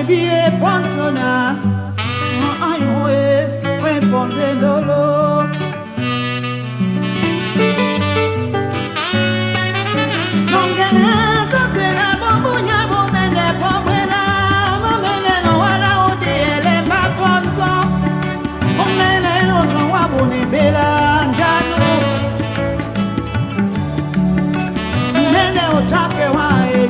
biye ponsona we ponze lolo nongene sotena bombunya bomene pomena mamene no wala odiele ma ponzo omene no so wabone bela njano mene otape wae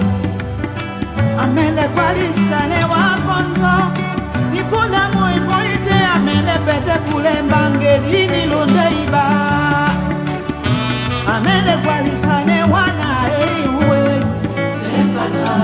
amene kwalisane waponzo nipona moipoite amene pete kulemba ngelini londeiba amene kwalisane wana ewe sepana